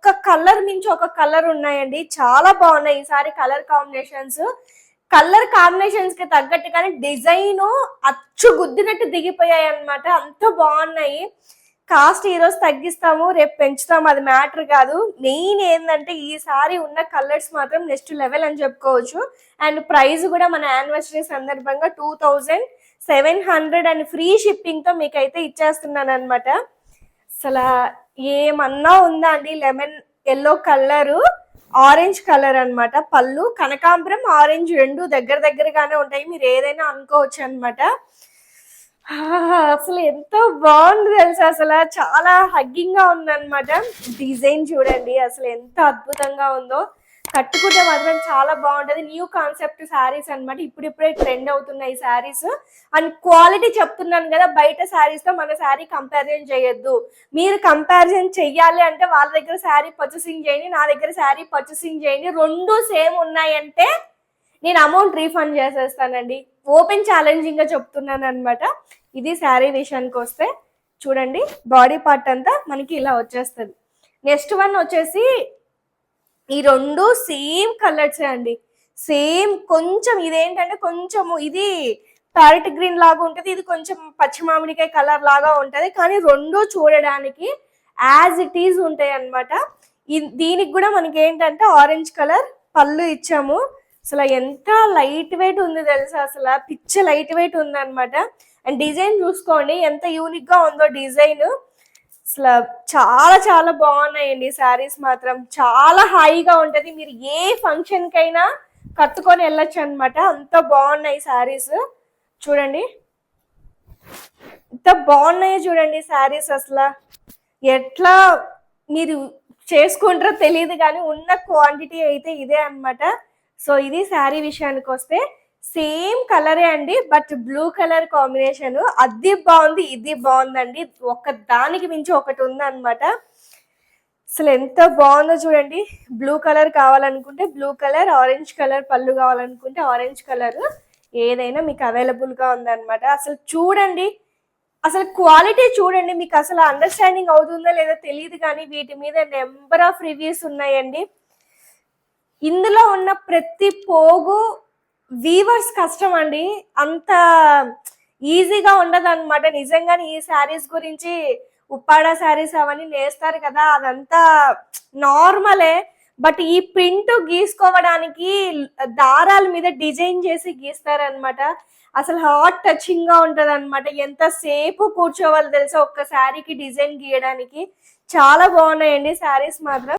ఒక్క కలర్ మించి ఒక కలర్ ఉన్నాయండి. చాలా బాగున్నాయి ఈసారి కలర్ కాంబినేషన్స్ కి తగ్గట్టు కానీ డిజైన్ అచ్చు గుద్దినట్టు దిగిపోయాయి అనమాట. అంత బాగున్నాయి. కాస్ట్ ఈ రోజు తగ్గిస్తాము, రేపు పెంచుతాము, అది మ్యాటర్ కాదు. మెయిన్ ఏంటంటే ఈసారి ఉన్న కలర్స్ మాత్రం నెక్స్ట్ లెవెల్ అని చెప్పుకోవచ్చు. అండ్ ప్రైస్ కూడా మన యానివర్సరీ సందర్భంగా 2700 అండ్ ఫ్రీ షిప్పింగ్ తో మీకైతే ఇచ్చేస్తున్నాను అనమాట. అసలు ఏమన్నా ఉందా అండి. Lemon yellow colour, orange colour అనమాట. పళ్ళు కనకాంబరం ఆరెంజ్ రెండు దగ్గరగానే ఉంటాయి. మీరు ఏదైనా అనుకోవచ్చు అనమాట. అసలు ఎంత బాగుంది తెలుసా, అసలు చాలా హగ్గింగ్ గా ఉందన్నమాట. డిజైన్ చూడండి అసలు ఎంత అద్భుతంగా ఉందో. కట్టుకుంటే మాత్రం చాలా బాగుంటది. న్యూ కాన్సెప్ట్ శారీస్ అనమాట. ఇప్పుడిప్పుడే ట్రెండ్ అవుతున్నాయి శారీస్. అండ్ క్వాలిటీ చెప్తున్నాను కదా, బయట శారీస్ తో మన శారీ కంపారిజన్ చేయొద్దు. మీరు కంపారిజన్ చెయ్యాలి అంటే వాళ్ళ దగ్గర శారీ పర్చేసింగ్ చేయండి, నా దగ్గర శారీ పర్చేసింగ్ చేయండి. రెండు సేమ్ ఉన్నాయంటే నేను అమౌంట్ రీఫండ్ చేసేస్తానండి. ఓపెన్ ఛాలెంజింగ్ గా చెప్తున్నాను అనమాట. ఇది శారీ విషయానికి వస్తే చూడండి, బాడీ పార్ట్ అంతా మనకి ఇలా వచ్చేస్తుంది. నెక్స్ట్ వన్ వచ్చేసి ఈ రెండు సేమ్ కలర్సే అండి. సేమ్ కొంచెం ఇదేంటంటే కొంచెము ఇది ప్యారెట్ గ్రీన్ లాగా ఉంటుంది, ఇది కొంచెం పచ్చి మామిడికాయ కలర్ లాగా ఉంటది. కానీ రెండు చూడడానికి యాజ్ ఇట్ ఈజ్ ఉంటాయి అనమాట. దీనికి కూడా మనకి ఏంటంటే ఆరెంజ్ కలర్ పళ్ళు ఇచ్చాము. అసలు ఎంత లైట్ వెయిట్ ఉంది తెలుసా, అసలు పిచ్చ లైట్ వెయిట్ ఉంది అనమాట. అండ్ డిజైన్ చూసుకోండి ఎంత యూనిక్ గా ఉందో డిజైన్. అసలు చాలా చాలా బాగున్నాయండి శారీస్ మాత్రం. చాలా హాయిగా ఉంటది, మీరు ఏ ఫంక్షన్ కైనా కట్టుకొని వెళ్ళొచ్చు అనమాట. అంత బాగున్నాయి శారీస్. చూడండి ఎంత బాగున్నాయో చూడండి శారీస్. అసలు ఎట్లా మీరు చేసుకుంటారో తెలియదు కానీ ఉన్న క్వాంటిటీ అయితే ఇదే అనమాట. సో ఇది శారీ విషయానికి వస్తే సేమ్ కలరే అండి, బట్ బ్లూ కలర్ కాంబినేషన్. అది బాగుంది, ఇది బాగుందండి. ఒక దానికి మించి ఒకటి ఉంది అనమాట. అసలు ఎంత బాగుందో చూడండి. బ్లూ కలర్ కావాలనుకుంటే బ్లూ కలర్, ఆరెంజ్ కలర్ పళ్ళు కావాలనుకుంటే ఆరెంజ్ కలర్, ఏదైనా మీకు అవైలబుల్ గా ఉందన్నమాట. అసలు చూడండి, అసలు క్వాలిటీ చూడండి. మీకు అసలు అండర్స్టాండింగ్ అవుతుందో లేదో తెలియదు కానీ వీటి మీద నెంబర్ ఆఫ్ రివ్యూస్ ఉన్నాయండి. ఇందులో ఉన్న ప్రతి పోగు వీవర్స్ కష్టం అండి, అంత ఈజీగా ఉండదు అనమాట. నిజంగానే ఈ శారీస్ గురించి ఉప్పాడ శారీస్ అవన్నీ నేస్తారు కదా, అదంతా నార్మలే. బట్ ఈ ప్రింట్ గీసుకోవడానికి దారాల మీద డిజైన్ చేసి గీస్తారనమాట. అసలు హార్ట్ టచింగ్ గా ఉంటది అనమాట. ఎంతసేపు కూర్చోవాలి తెలుసా ఒక్క శారీకి డిజైన్ గీయడానికి. చాలా బాగున్నాయండి శారీస్ మాత్రం.